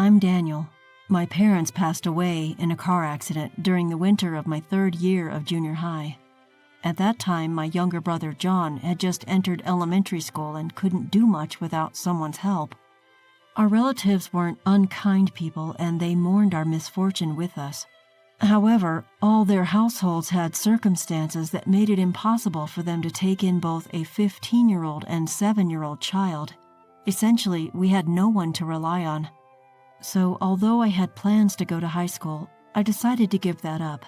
I'm Daniel. My parents passed away in a car accident during the winter of my 3rd year of junior high. At that time, my younger brother John had just entered elementary school and couldn't do much without someone's help. Our relatives weren't unkind people, and they mourned our misfortune with us. However, all their households had circumstances that made it impossible for them to take in both a 15-year-old and 7-year-old child. Essentially, we had no one to rely on. So, although I had plans to go to high school, I decided to give that up.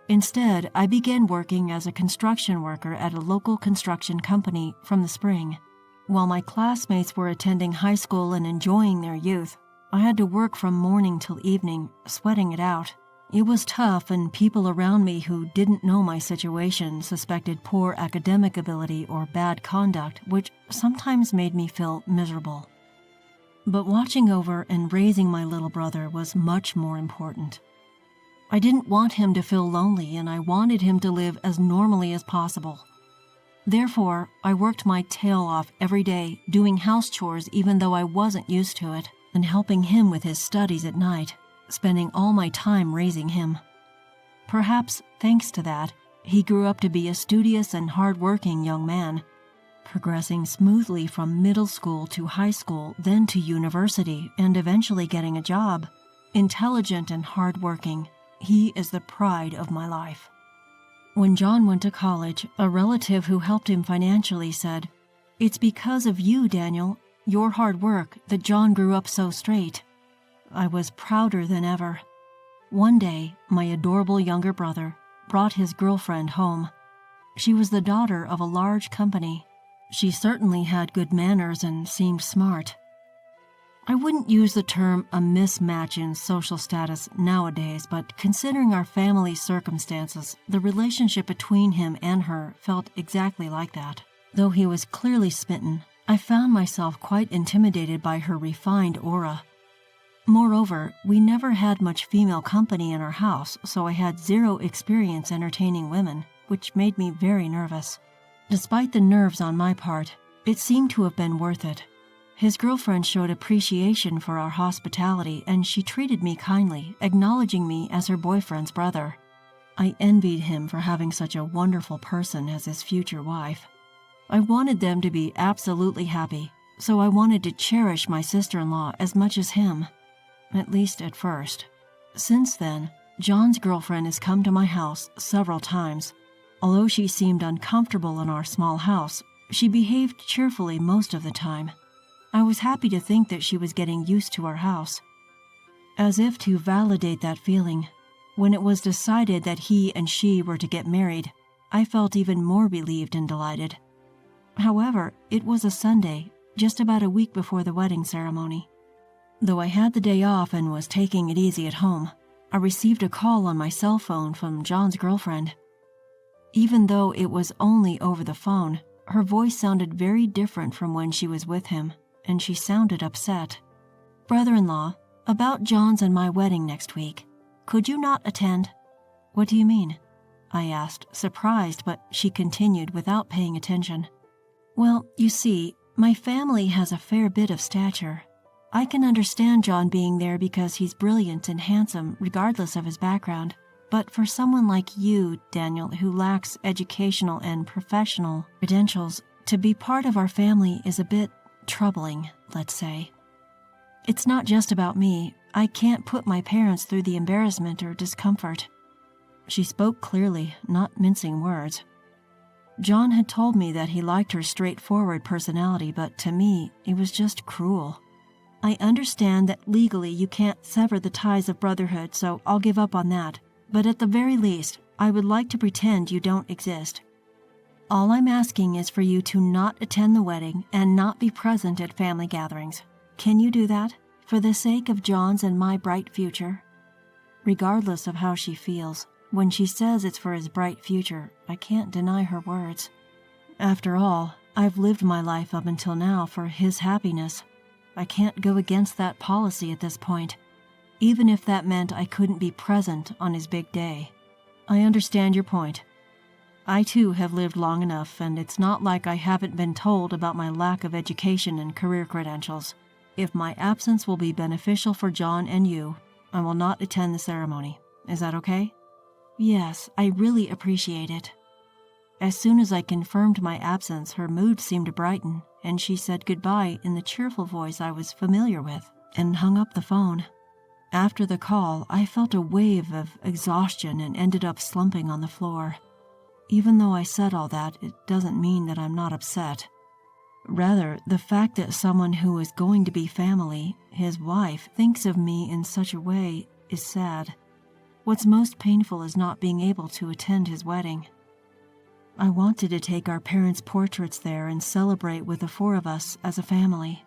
Instead, I began working as a construction worker at a local construction company from the spring. While my classmates were attending high school and enjoying their youth, I had to work from morning till evening, sweating it out. It was tough, and people around me who didn't know my situation suspected poor academic ability or bad conduct, which sometimes made me feel miserable. But watching over and raising my little brother was much more important. I didn't want him to feel lonely, and I wanted him to live as normally as possible. Therefore, I worked my tail off every day, doing house chores even though I wasn't used to it, and helping him with his studies at night, spending all my time raising him. Perhaps, thanks to that, he grew up to be a studious and hard-working young man, progressing smoothly from middle school to high school, then to university, and eventually getting a job. Intelligent and hard-working, he is the pride of my life. When John went to college, a relative who helped him financially said, "It's because of you, Daniel, your hard work, that John grew up so straight." I was prouder than ever. One day, my adorable younger brother brought his girlfriend home. She was the daughter of a large company. She certainly had good manners and seemed smart. I wouldn't use the term a mismatch in social status nowadays, but considering our family circumstances, the relationship between him and her felt exactly like that. Though he was clearly smitten, I found myself quite intimidated by her refined aura. Moreover, we never had much female company in our house, so I had zero experience entertaining women, which made me very nervous. Despite the nerves on my part, it seemed to have been worth it. His girlfriend showed appreciation for our hospitality, and she treated me kindly, acknowledging me as her boyfriend's brother. I envied him for having such a wonderful person as his future wife. I wanted them to be absolutely happy, so I wanted to cherish my sister-in-law as much as him. At least at first. Since then, John's girlfriend has come to my house several times. Although she seemed uncomfortable in our small house, she behaved cheerfully most of the time. I was happy to think that she was getting used to our house. As if to validate that feeling, when it was decided that he and she were to get married, I felt even more relieved and delighted. However, it was a Sunday, just about a week before the wedding ceremony. Though I had the day off and was taking it easy at home, I received a call on my cell phone from John's girlfriend. Even though it was only over the phone, her voice sounded very different from when she was with him, and she sounded upset. "Brother-in-law, about John's and my wedding next week. Could you not attend?" "What do you mean?" I asked, surprised, but she continued without paying attention. "Well, you see, my family has a fair bit of stature. I can understand John being there because he's brilliant and handsome regardless of his background. But for someone like you, Daniel, who lacks educational and professional credentials, to be part of our family is a bit troubling, let's say. It's not just about me. I can't put my parents through the embarrassment or discomfort." She spoke clearly, not mincing words. John had told me that he liked her straightforward personality, but to me, it was just cruel. "I understand that legally you can't sever the ties of brotherhood, so I'll give up on that. But at the very least, I would like to pretend you don't exist. All I'm asking is for you to not attend the wedding and not be present at family gatherings. Can you do that, for the sake of John's and my bright future?" Regardless of how she feels, when she says it's for his bright future, I can't deny her words. After all, I've lived my life up until now for his happiness. I can't go against that policy at this point, even if that meant I couldn't be present on his big day. "I understand your point. I too have lived long enough, and it's not like I haven't been told about my lack of education and career credentials. If my absence will be beneficial for John and you, I will not attend the ceremony. Is that okay?" "Yes, I really appreciate it." As soon as I confirmed my absence, her mood seemed to brighten, and she said goodbye in the cheerful voice I was familiar with, and hung up the phone. After the call, I felt a wave of exhaustion and ended up slumping on the floor. Even though I said all that, it doesn't mean that I'm not upset. Rather, the fact that someone who is going to be family, his wife, thinks of me in such a way is sad. What's most painful is not being able to attend his wedding. I wanted to take our parents' portraits there and celebrate with the four of us as a family.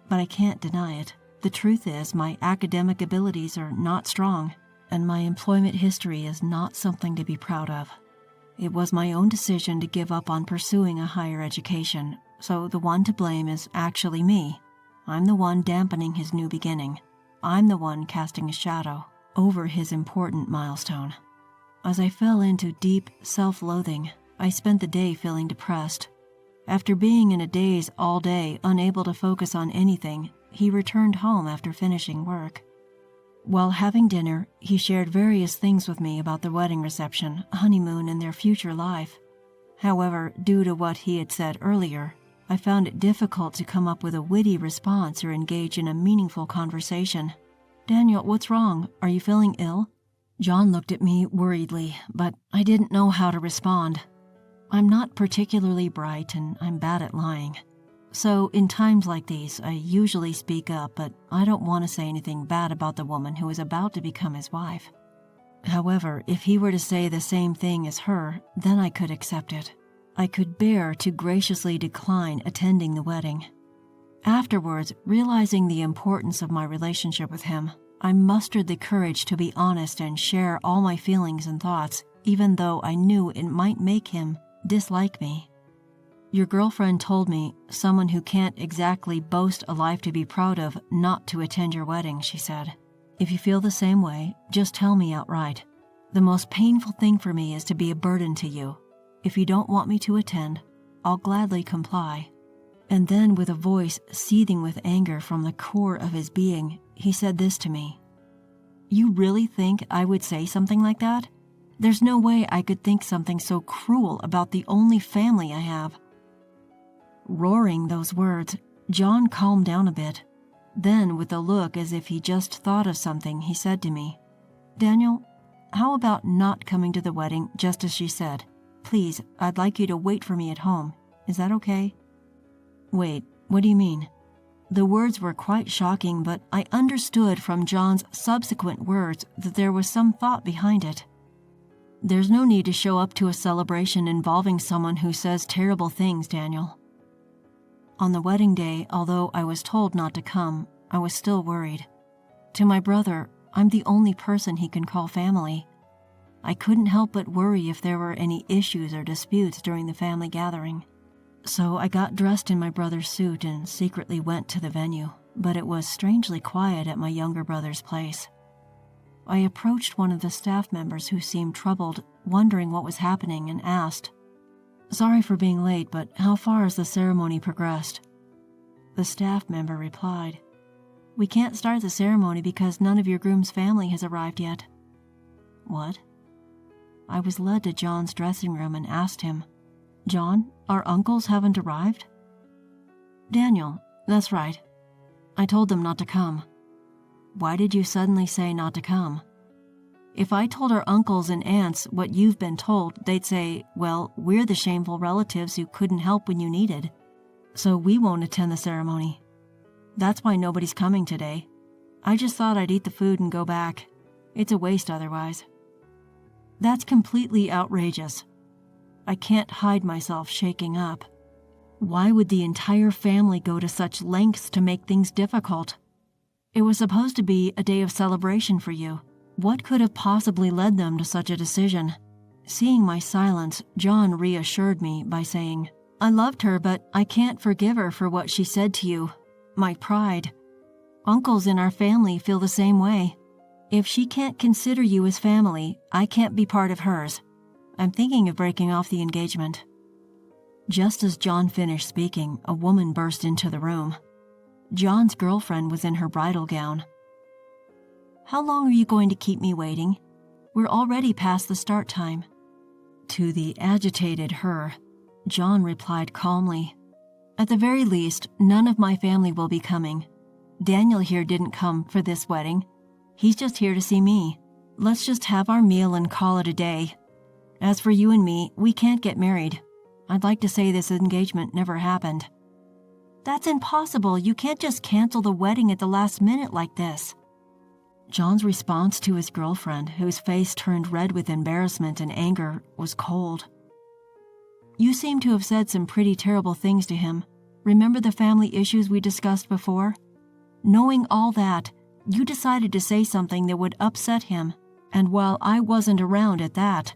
But I can't deny it. The truth is, my academic abilities are not strong, and my employment history is not something to be proud of. It was my own decision to give up on pursuing a higher education, so the one to blame is actually me. I'm the one dampening his new beginning. I'm the one casting a shadow over his important milestone. As I fell into deep self-loathing, I spent the day feeling depressed. After being in a daze all day, unable to focus on anything, he returned home after finishing work. While having dinner, he shared various things with me about the wedding reception, honeymoon, and their future life. However, due to what he had said earlier, I found it difficult to come up with a witty response or engage in a meaningful conversation. "Daniel, what's wrong? Are you feeling ill?" John looked at me worriedly, but I didn't know how to respond. I'm not particularly bright and I'm bad at lying. So in times like these, I usually speak up, but I don't want to say anything bad about the woman who is about to become his wife. However, if he were to say the same thing as her, then I could accept it. I could bear to graciously decline attending the wedding. Afterwards, realizing the importance of my relationship with him, I mustered the courage to be honest and share all my feelings and thoughts, even though I knew it might make him dislike me. "Your girlfriend told me, someone who can't exactly boast a life to be proud of, not to attend your wedding," she said. "If you feel the same way, just tell me outright. The most painful thing for me is to be a burden to you. If you don't want me to attend, I'll gladly comply." And then, with a voice seething with anger from the core of his being, he said this to me. "You really think I would say something like that? There's no way I could think something so cruel about the only family I have." Roaring those words, John calmed down a bit. Then, with a look as if he just thought of something, he said to me, "Daniel, how about not coming to the wedding just as she said? Please, I'd like you to wait for me at home. Is that okay?" "Wait, what do you mean?" The words were quite shocking, but I understood from John's subsequent words that there was some thought behind it. "There's no need to show up to a celebration involving someone who says terrible things, Daniel." On the wedding day, although I was told not to come, I was still worried. To my brother, I'm the only person he can call family. I couldn't help but worry if there were any issues or disputes during the family gathering. So I got dressed in my brother's suit and secretly went to the venue, but it was strangely quiet at my younger brother's place. I approached one of the staff members who seemed troubled, wondering what was happening, and asked, "Sorry for being late, but how far has the ceremony progressed?" The staff member replied, "We can't start the ceremony because none of your groom's family has arrived yet." What? I was led to John's dressing room and asked him, "John, our uncles haven't arrived?" "Daniel, that's right. I told them not to come." "Why did you suddenly say not to come?" "If I told our uncles and aunts what you've been told, they'd say, well, we're the shameful relatives who couldn't help when you needed. So we won't attend the ceremony. That's why nobody's coming today. I just thought I'd eat the food and go back. It's a waste otherwise." That's completely outrageous. I can't hide myself shaking up. Why would the entire family go to such lengths to make things difficult? It was supposed to be a day of celebration for you. What could have possibly led them to such a decision? Seeing my silence, John reassured me by saying, "I loved her, but I can't forgive her for what she said to you. My pride. Uncles in our family feel the same way. If she can't consider you as family, I can't be part of hers. I'm thinking of breaking off the engagement." Just as John finished speaking, a woman burst into the room. John's girlfriend was in her bridal gown. "How long are you going to keep me waiting? We're already past the start time." To the agitated her, John replied calmly, "At the very least, none of my family will be coming. Daniel here didn't come for this wedding. He's just here to see me. Let's just have our meal and call it a day. As for you and me, we can't get married. I'd like to say this engagement never happened." "That's impossible. You can't just cancel the wedding at the last minute like this." John's response to his girlfriend, whose face turned red with embarrassment and anger, was cold. "You seem to have said some pretty terrible things to him. Remember the family issues we discussed before? Knowing all that, you decided to say something that would upset him, and while I wasn't around at that,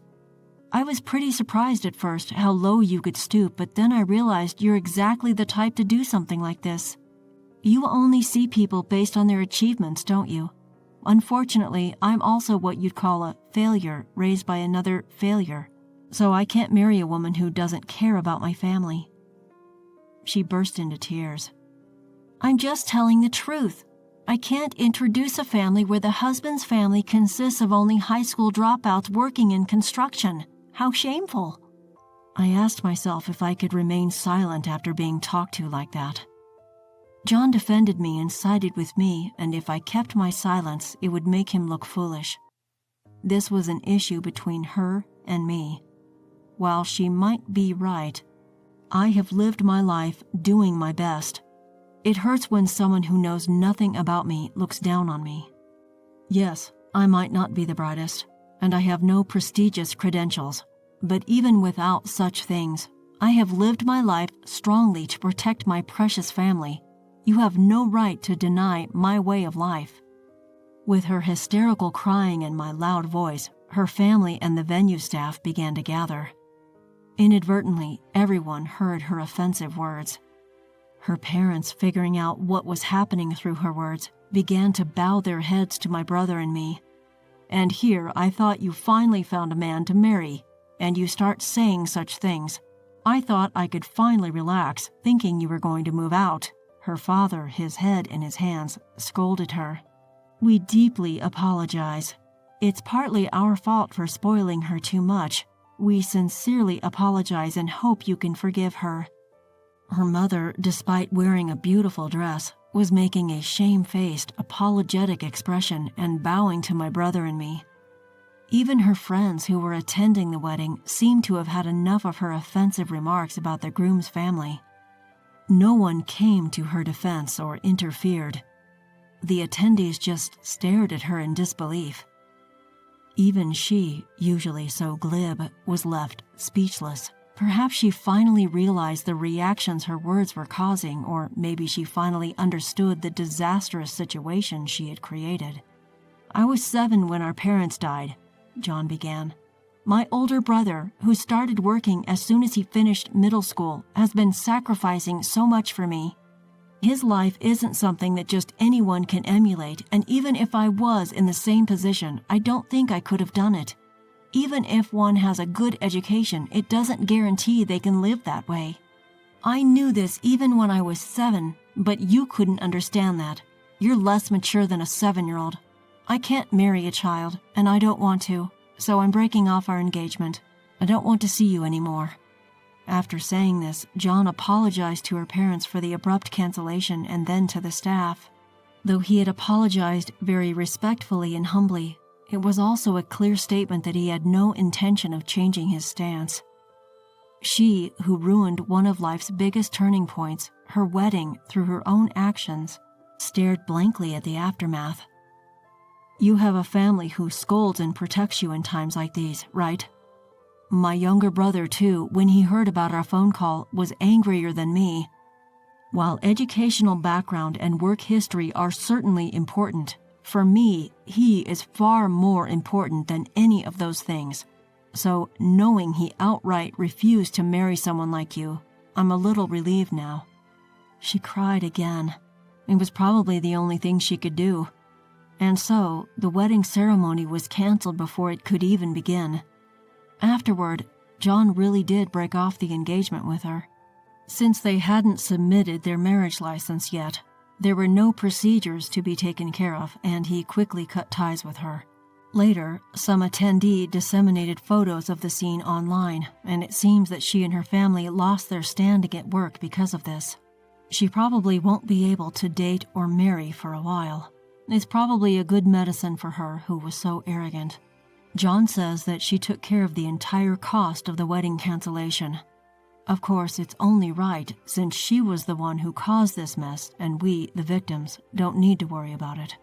I was pretty surprised at first how low you could stoop, but then I realized you're exactly the type to do something like this. You only see people based on their achievements, don't you? Unfortunately, I'm also what you'd call a failure raised by another failure, so I can't marry a woman who doesn't care about my family." She burst into tears. "I'm just telling the truth. I can't introduce a family where the husband's family consists of only high school dropouts working in construction. How shameful." I asked myself if I could remain silent after being talked to like that. John defended me and sided with me, and if I kept my silence, it would make him look foolish. This was an issue between her and me. While she might be right, I have lived my life doing my best. It hurts when someone who knows nothing about me looks down on me. Yes, I might not be the brightest, and I have no prestigious credentials, but even without such things, I have lived my life strongly to protect my precious family. You have no right to deny my way of life." With her hysterical crying and my loud voice, her family and the venue staff began to gather. Inadvertently, everyone heard her offensive words. Her parents, figuring out what was happening through her words, began to bow their heads to my brother and me. "And here I thought you finally found a man to marry, and you start saying such things. I thought I could finally relax, thinking you were going to move out." Her father, his head in his hands, scolded her. "We deeply apologize. It's partly our fault for spoiling her too much. We sincerely apologize and hope you can forgive her." Her mother, despite wearing a beautiful dress, was making a shamefaced, apologetic expression and bowing to my brother and me. Even her friends who were attending the wedding seemed to have had enough of her offensive remarks about the groom's family. No one came to her defense or interfered. The attendees just stared at her in disbelief. Even she, usually so glib, was left speechless. Perhaps she finally realized the reactions her words were causing, or maybe she finally understood the disastrous situation she had created. "I was 7 when our parents died," John began. "My older brother, who started working as soon as he finished middle school, has been sacrificing so much for me. His life isn't something that just anyone can emulate, and even if I was in the same position, I don't think I could have done it. Even if one has a good education, it doesn't guarantee they can live that way. I knew this even when I was 7, but you couldn't understand that. You're less mature than a 7-year-old. I can't marry a child, and I don't want to, so I'm breaking off our engagement. I don't want to see you anymore." After saying this, John apologized to her parents for the abrupt cancellation and then to the staff. Though he had apologized very respectfully and humbly, it was also a clear statement that he had no intention of changing his stance. She, who ruined one of life's biggest turning points, her wedding, through her own actions, stared blankly at the aftermath. "You have a family who scolds and protects you in times like these, right? My younger brother, too, when he heard about our phone call, was angrier than me. While educational background and work history are certainly important, for me, he is far more important than any of those things. So, knowing he outright refused to marry someone like you, I'm a little relieved now." She cried again. It was probably the only thing she could do. And so, the wedding ceremony was canceled before it could even begin. Afterward, John really did break off the engagement with her. Since they hadn't submitted their marriage license yet, There were no procedures to be taken care of, and he quickly cut ties with her. Later, some attendee disseminated photos of the scene online, and it seems that she and her family lost their standing at work because of this. She probably won't be able to date or marry for a while. It's probably a good medicine for her who was so arrogant. John says that she took care of the entire cost of the wedding cancellation. Of course, it's only right since she was the one who caused this mess and we, the victims, don't need to worry about it.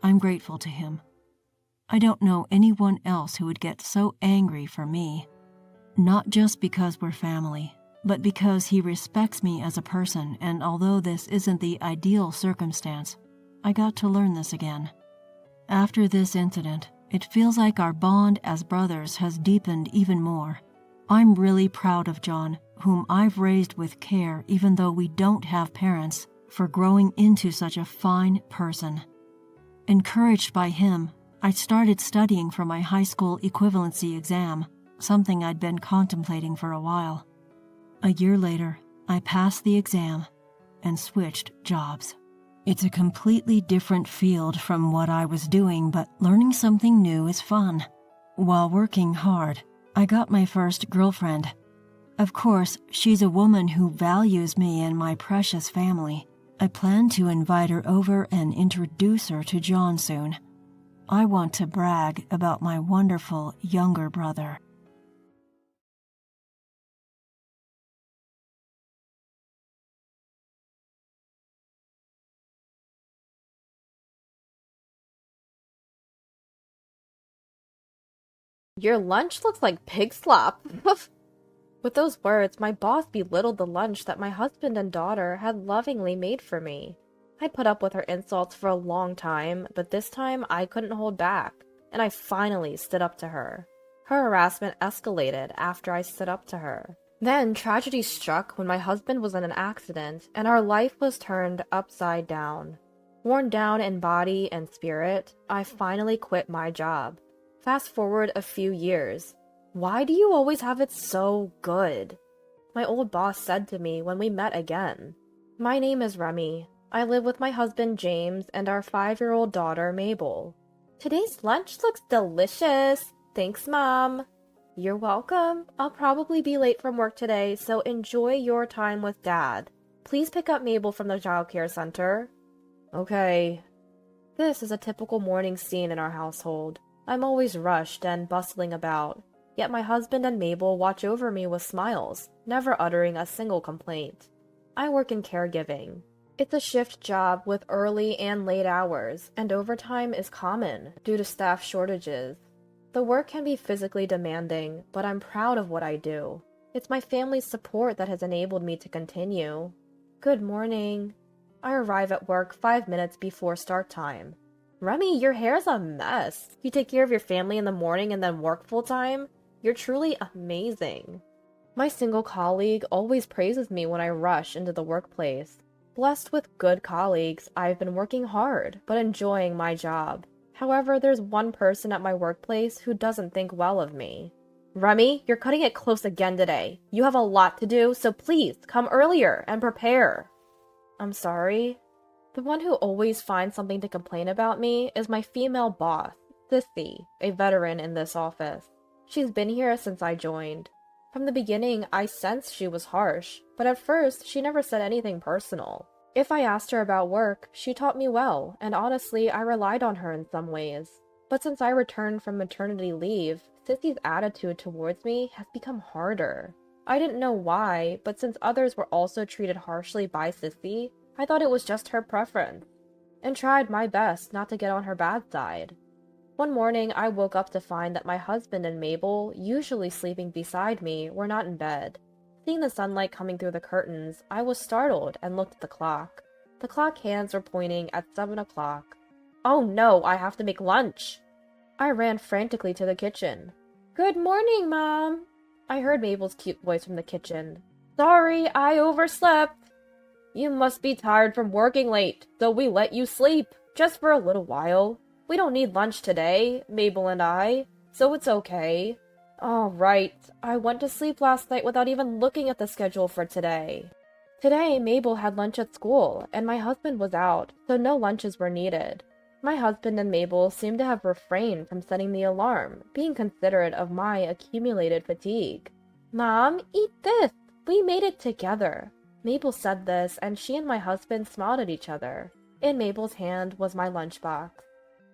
I'm grateful to him. I don't know anyone else who would get so angry for me. Not just because we're family, but because he respects me as a person, and although this isn't the ideal circumstance, I got to learn this again. After this incident, it feels like our bond as brothers has deepened even more. I'm really proud of John, whom I've raised with care even though we don't have parents, for growing into such a fine person. Encouraged by him, I started studying for my high school equivalency exam, something I'd been contemplating for a while. A year later, I passed the exam and switched jobs. It's a completely different field from what I was doing, but learning something new is fun. While working hard, I got my first girlfriend. Of course, she's a woman who values me and my precious family. I plan to invite her over and introduce her to John soon. I want to brag about my wonderful younger brother. Your lunch looks like pig slop. With those words, my boss belittled the lunch that my husband and daughter had lovingly made for me. I put up with her insults for a long time, but this time I couldn't hold back, and I finally stood up to her. Her harassment escalated after I stood up to her. Then tragedy struck when my husband was in an accident, and our life was turned upside down. Worn down in body and spirit, I finally quit my job. Fast forward a few years. Why do you always have it so good? My old boss said to me when we met again. My name is Remy. I live with my husband James and our 5-year-old daughter Mabel. Today's lunch looks delicious. Thanks, Mom. You're welcome. I'll probably be late from work today, so enjoy your time with Dad. Please pick up Mabel from the childcare center. Okay. This is a typical morning scene in our household. I'm always rushed and bustling about, yet my husband and Mabel watch over me with smiles, never uttering a single complaint. I work in caregiving. It's a shift job with early and late hours, and overtime is common due to staff shortages. The work can be physically demanding, but I'm proud of what I do. It's my family's support that has enabled me to continue. Good morning. I arrive at work 5 minutes before start time. Remy, your hair's a mess. You take care of your family in the morning and then work full-time? You're truly amazing. My single colleague always praises me when I rush into the workplace. Blessed with good colleagues, I've been working hard, but enjoying my job. However, there's one person at my workplace who doesn't think well of me. Remy, you're cutting it close again today. You have a lot to do, so please come earlier and prepare. I'm sorry. The one who always finds something to complain about me is my female boss, Sissy, a veteran in this office. She's been here since I joined. From the beginning, I sensed she was harsh, but at first, she never said anything personal. If I asked her about work, she taught me well, and honestly, I relied on her in some ways. But since I returned from maternity leave, Sissy's attitude towards me has become harder. I didn't know why, but since others were also treated harshly by Sissy, I thought it was just her preference, and tried my best not to get on her bad side. One morning, I woke up to find that my husband and Mabel, usually sleeping beside me, were not in bed. Seeing the sunlight coming through the curtains, I was startled and looked at the clock. The clock hands were pointing at 7 o'clock. Oh no, I have to make lunch! I ran frantically to the kitchen. Good morning, Mom! I heard Mabel's cute voice from the kitchen. Sorry, I overslept! You must be tired from working late, so we let you sleep, just for a little while. We don't need lunch today, Mabel and I, so it's okay. All right, I went to sleep last night without even looking at the schedule for today. Today, Mabel had lunch at school, and my husband was out, so no lunches were needed. My husband and Mabel seemed to have refrained from setting the alarm, being considerate of my accumulated fatigue. "Mom, eat this! We made it together." Mabel said this, and she and my husband smiled at each other. In Mabel's hand was my lunchbox.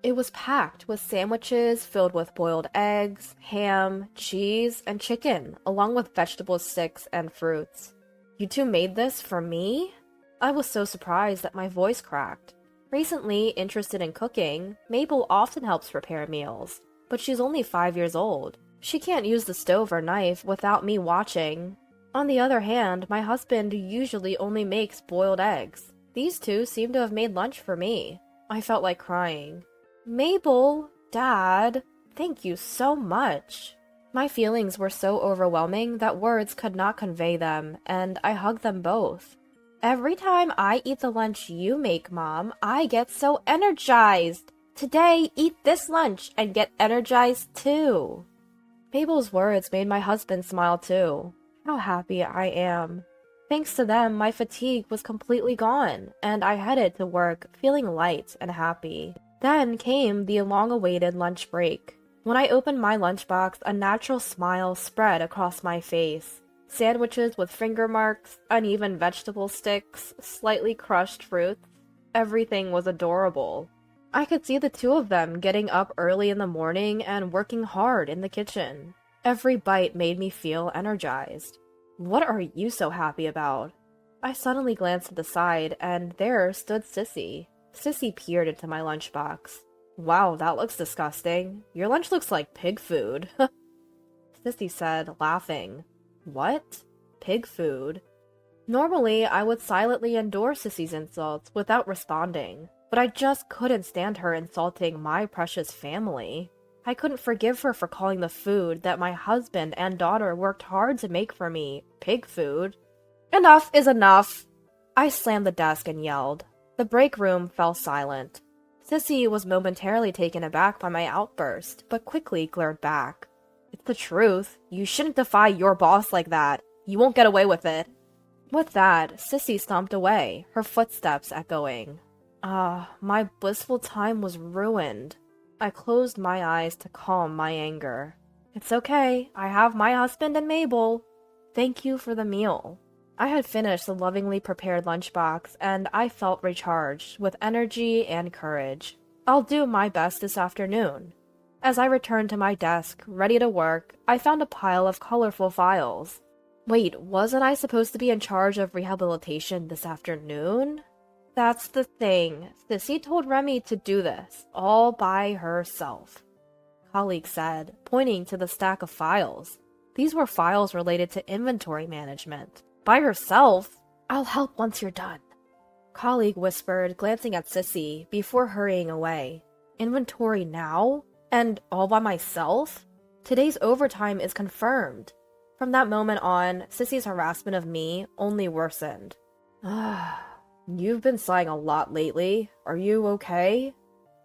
It was packed with sandwiches filled with boiled eggs, ham, cheese, and chicken, along with vegetable sticks and fruits. "You two made this for me?" I was so surprised that my voice cracked. Recently interested in cooking, Mabel often helps prepare meals, but she's only 5 years old. She can't use the stove or knife without me watching. On the other hand, my husband usually only makes boiled eggs. These two seem to have made lunch for me. I felt like crying. "Mabel, Dad, thank you so much." My feelings were so overwhelming that words could not convey them, and I hugged them both. "Every time I eat the lunch you make, Mom, I get so energized. Today, eat this lunch and get energized too." Mabel's words made my husband smile too. How happy I am. Thanks to them, my fatigue was completely gone, and I headed to work feeling light and happy. Then came the long-awaited lunch break. When I opened my lunchbox, a natural smile spread across my face. Sandwiches with finger marks, uneven vegetable sticks, slightly crushed fruits. Everything was adorable. I could see the two of them getting up early in the morning and working hard in the kitchen. Every bite made me feel energized. "What are you so happy about?" I suddenly glanced to the side, and there stood Sissy. Sissy peered into my lunchbox. "Wow, that looks disgusting. Your lunch looks like pig food." Sissy said, laughing. "What? Pig food?" Normally, I would silently endure Sissy's insults without responding, but I just couldn't stand her insulting my precious family. I couldn't forgive her for calling the food that my husband and daughter worked hard to make for me pig food. "Enough is enough!" I slammed the desk and yelled. The break room fell silent. Sissy was momentarily taken aback by my outburst, but quickly glared back. "It's the truth. You shouldn't defy your boss like that. You won't get away with it." With that, Sissy stomped away, her footsteps echoing. My blissful time was ruined. I closed my eyes to calm my anger. "It's okay. I have my husband and Mabel. Thank you for the meal." I had finished the lovingly prepared lunchbox, and I felt recharged with energy and courage. I'll do my best this afternoon. As I returned to my desk, ready to work, I found a pile of colorful files. Wait, wasn't I supposed to be in charge of rehabilitation this afternoon? That's the thing. Sissy told Remy to do this, all by herself. Colleague said, pointing to the stack of files. These were files related to inventory management. By herself? I'll help once you're done. Colleague whispered, glancing at Sissy, before hurrying away. Inventory now? And all by myself? Today's overtime is confirmed. From that moment on, Sissy's harassment of me only worsened. You've been sighing a lot lately. Are you okay?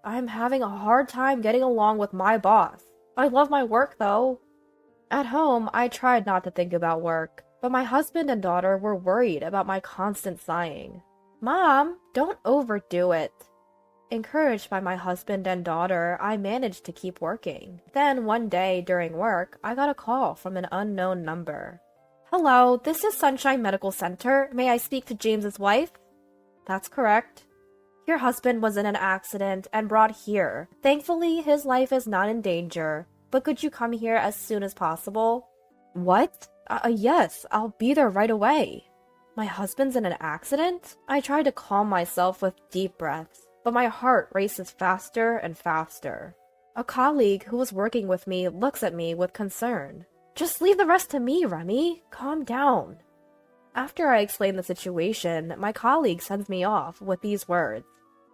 I'm having a hard time getting along with my boss. I love my work, though. At home, I tried not to think about work, but my husband and daughter were worried about my constant sighing. Mom, don't overdo it. Encouraged by my husband and daughter, I managed to keep working. Then one day during work, I got a call from an unknown number. Hello, this is Sunshine Medical Center. May I speak to James's wife? That's correct. Your husband was in an accident and brought here. Thankfully, his life is not in danger, but could you come here as soon as possible? What? Yes, I'll be there right away. My husband's in an accident? I tried to calm myself with deep breaths, but my heart races faster and faster. A colleague who was working with me looks at me with concern. Just leave the rest to me, Remy. Calm down. After I explain the situation, my colleague sends me off with these words.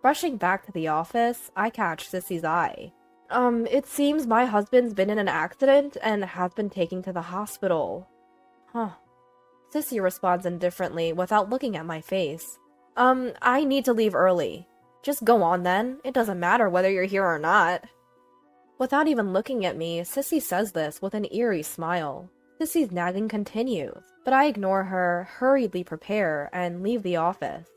Rushing back to the office, I catch Sissy's eye. It seems my husband's been in an accident and has been taken to the hospital. Huh. Sissy responds indifferently without looking at my face. I need to leave early. Just go on then. It doesn't matter whether you're here or not. Without even looking at me, Sissy says this with an eerie smile. Sissy's nagging continues, but I ignore her, hurriedly prepare, and leave the office.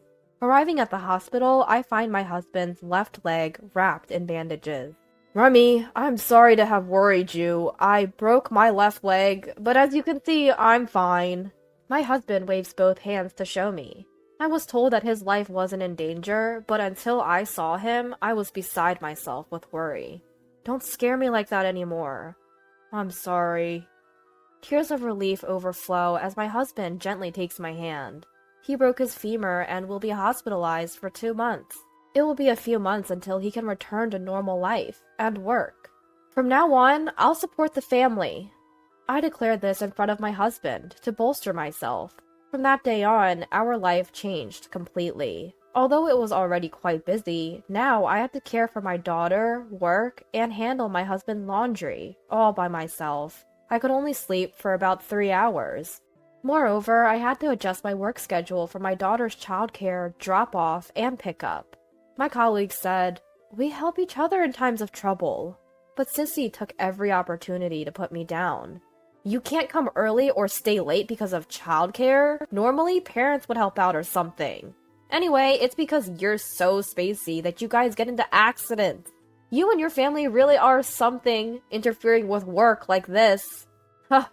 Arriving at the hospital, I find my husband's left leg wrapped in bandages. Remy, I'm sorry to have worried you. I broke my left leg, but as you can see, I'm fine. My husband waves both hands to show me. I was told that his life wasn't in danger, but until I saw him, I was beside myself with worry. Don't scare me like that anymore. I'm sorry. Tears of relief overflow as my husband gently takes my hand. He broke his femur and will be hospitalized for 2 months. It will be a few months until he can return to normal life and work. From now on, I'll support the family. I declared this in front of my husband to bolster myself. From that day on, our life changed completely. Although it was already quite busy, now I had to care for my daughter, work, and handle my husband's laundry, all by myself. I could only sleep for about 3 hours. Moreover, I had to adjust my work schedule for my daughter's childcare, drop-off, and pickup. My colleagues said, "We help each other in times of trouble." But Sissy took every opportunity to put me down. You can't come early or stay late because of childcare? Normally, parents would help out or something. Anyway, it's because you're so spacey that you guys get into accidents. You and your family really are something, interfering with work like this. Huh.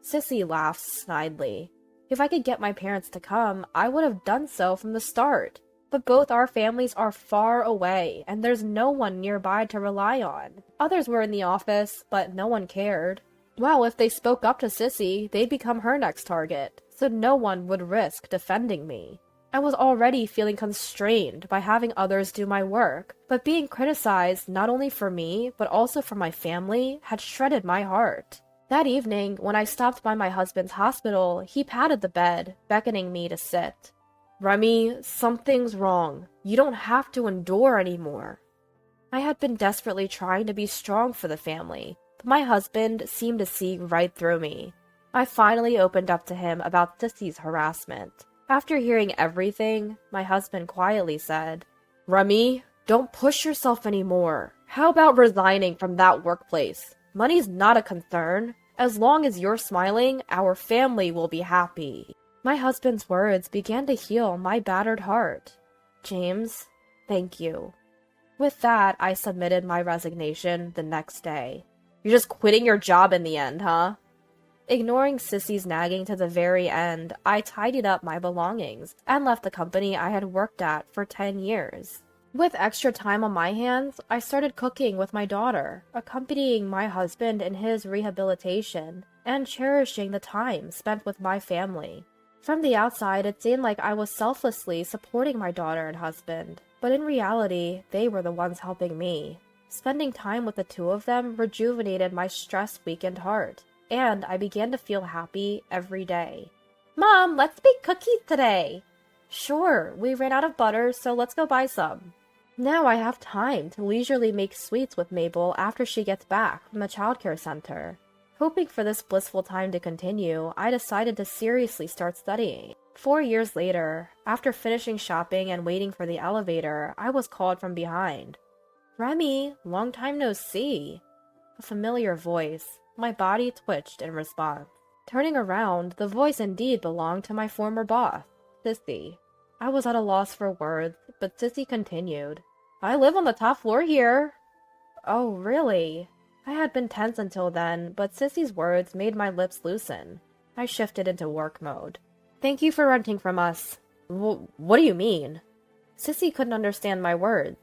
Sissy laughs snidely. If I could get my parents to come, I would have done so from the start. But both our families are far away, and there's no one nearby to rely on. Others were in the office, but no one cared. Well, if they spoke up to Sissy, they'd become her next target, so no one would risk defending me. I was already feeling constrained by having others do my work, but being criticized not only for me, but also for my family, had shredded my heart. That evening, when I stopped by my husband's hospital, he patted the bed, beckoning me to sit. Remy, something's wrong. You don't have to endure anymore. I had been desperately trying to be strong for the family, but my husband seemed to see right through me. I finally opened up to him about Sissy's harassment. After hearing everything, my husband quietly said, Remy, don't push yourself anymore. How about resigning from that workplace? Money's not a concern. As long as you're smiling, our family will be happy. My husband's words began to heal my battered heart. James, thank you. With that, I submitted my resignation the next day. You're just quitting your job in the end, huh? Ignoring Sissy's nagging to the very end, I tidied up my belongings and left the company I had worked at for 10 years. With extra time on my hands, I started cooking with my daughter, accompanying my husband in his rehabilitation, and cherishing the time spent with my family. From the outside, it seemed like I was selflessly supporting my daughter and husband, but in reality, they were the ones helping me. Spending time with the two of them rejuvenated my stress-weakened heart, and I began to feel happy every day. Mom, let's bake cookies today! Sure, we ran out of butter, so let's go buy some. Now I have time to leisurely make sweets with Mabel after she gets back from the childcare center. Hoping for this blissful time to continue, I decided to seriously start studying. 4 years later, after finishing shopping and waiting for the elevator, I was called from behind. Remy, long time no see. A familiar voice. My body twitched in response. Turning around, the voice indeed belonged to my former boss, Sissy. I was at a loss for words, but Sissy continued. I live on the top floor here. Oh, really? I had been tense until then, but Sissy's words made my lips loosen. I shifted into work mode. Thank you for renting from us. What do you mean? Sissy couldn't understand my words.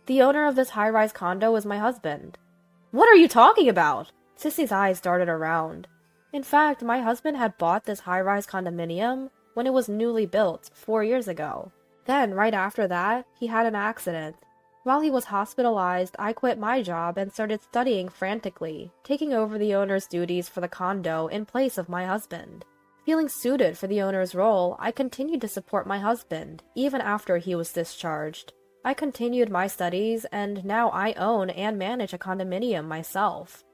The owner of this high-rise condo is my husband. What are you talking about? Sissy's eyes darted around. In fact, my husband had bought this high-rise condominium when it was newly built 4 years ago. Then, right after that, he had an accident. While he was hospitalized, I quit my job and started studying frantically, taking over the owner's duties for the condo in place of my husband. Feeling suited for the owner's role, I continued to support my husband, even after he was discharged. I continued my studies, and now I own and manage a condominium myself.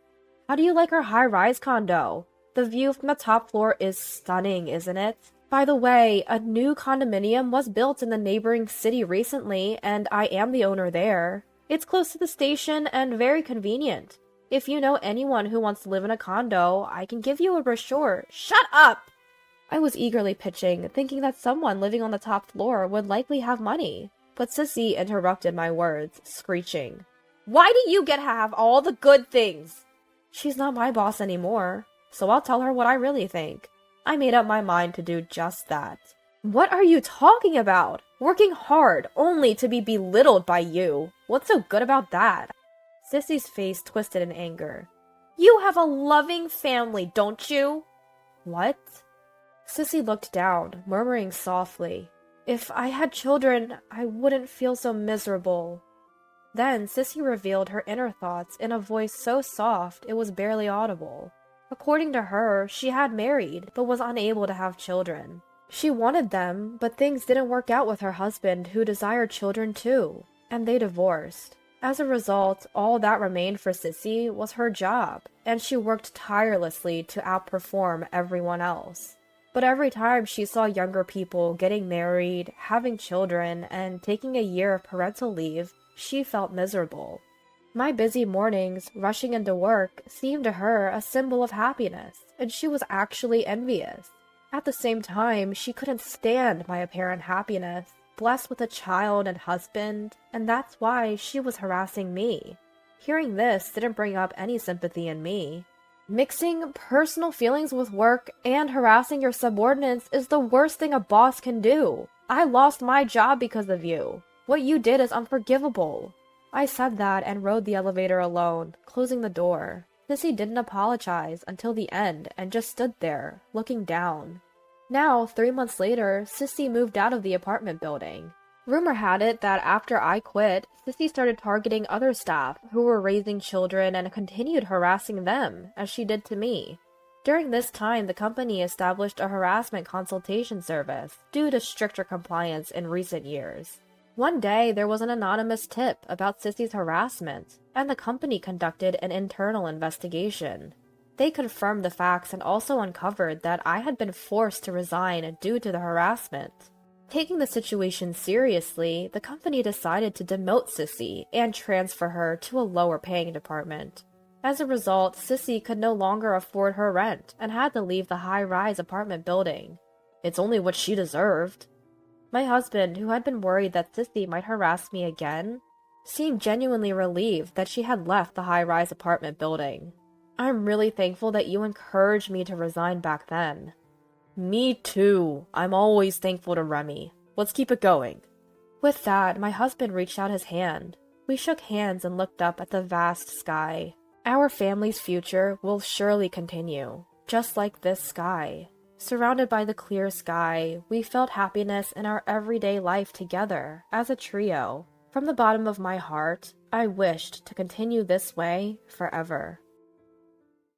How do you like our high-rise condo? The view from the top floor is stunning, isn't it? By the way, a new condominium was built in the neighboring city recently, and I am the owner there. It's close to the station and very convenient. If you know anyone who wants to live in a condo, I can give you a brochure. Shut up! I was eagerly pitching, thinking that someone living on the top floor would likely have money. But Sissy interrupted my words, screeching, "Why do you get to have all the good things?" She's not my boss anymore, so I'll tell her what I really think. I made up my mind to do just that. What are you talking about? Working hard only to be belittled by you. What's so good about that? Sissy's face twisted in anger. You have a loving family, don't you? What? Sissy looked down, murmuring softly, "If I had children, I wouldn't feel so miserable." Then Sissy revealed her inner thoughts in a voice so soft it was barely audible. According to her, she had married, but was unable to have children. She wanted them, but things didn't work out with her husband, who desired children too, and they divorced. As a result, all that remained for Sissy was her job, and she worked tirelessly to outperform everyone else. But every time she saw younger people getting married, having children, and taking a year of parental leave, she felt miserable. My busy mornings, rushing into work, seemed to her a symbol of happiness, and she was actually envious. At the same time, she couldn't stand my apparent happiness, blessed with a child and husband, and that's why she was harassing me. Hearing this didn't bring up any sympathy in me. Mixing personal feelings with work and harassing your subordinates is the worst thing a boss can do. I lost my job because of you. What you did is unforgivable. I said that and rode the elevator alone, closing the door. Sissy didn't apologize until the end and just stood there, looking down. Now, 3 months later, Sissy moved out of the apartment building. Rumor had it that after I quit, Sissy started targeting other staff who were raising children and continued harassing them, as she did to me. During this time, the company established a harassment consultation service due to stricter compliance in recent years. One day, there was an anonymous tip about Sissy's harassment, and the company conducted an internal investigation. They confirmed the facts and also uncovered that I had been forced to resign due to the harassment. Taking the situation seriously, the company decided to demote Sissy and transfer her to a lower-paying department. As a result, Sissy could no longer afford her rent and had to leave the high-rise apartment building. It's only what she deserved. My husband, who had been worried that Sissy might harass me again, seemed genuinely relieved that she had left the high-rise apartment building. I'm really thankful that you encouraged me to resign back then. Me too. I'm always thankful to Remy. Let's keep it going. With that, my husband reached out his hand. We shook hands and looked up at the vast sky. Our family's future will surely continue, just like this sky. Surrounded by the clear sky, we felt happiness in our everyday life together, as a trio. From the bottom of my heart, I wished to continue this way forever.